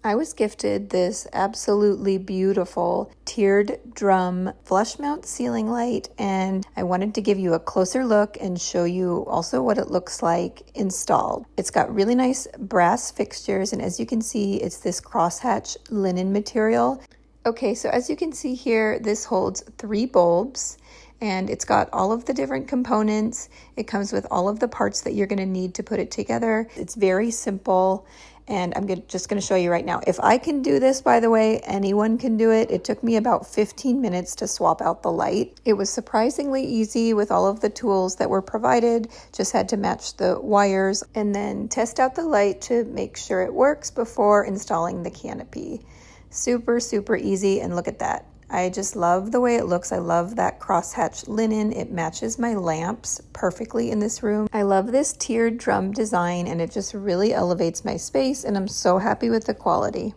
I was gifted this absolutely beautiful tiered drum flush mount ceiling light, and I wanted to give you a closer look and show you also what it looks like installed. It's got really nice brass fixtures, and as you can see, it's this crosshatch linen material. Okay, so as you can see here, this holds 3 bulbs. And it's got all of the different components. It comes with all of the parts that you're going to need to put it together. It's very simple, and I'm just going to show you right now. If I can do this, by the way, anyone can do it. It took me about 15 minutes to swap out the light. It was surprisingly easy with all of the tools that were provided. Just had to match the wires and then test out the light to make sure it works before installing the canopy. Super, super easy, and look at that. I just love the way it looks. I love that crosshatch linen. It matches my lamps perfectly in this room. I love this tiered drum design, and it just really elevates my space, and I'm so happy with the quality.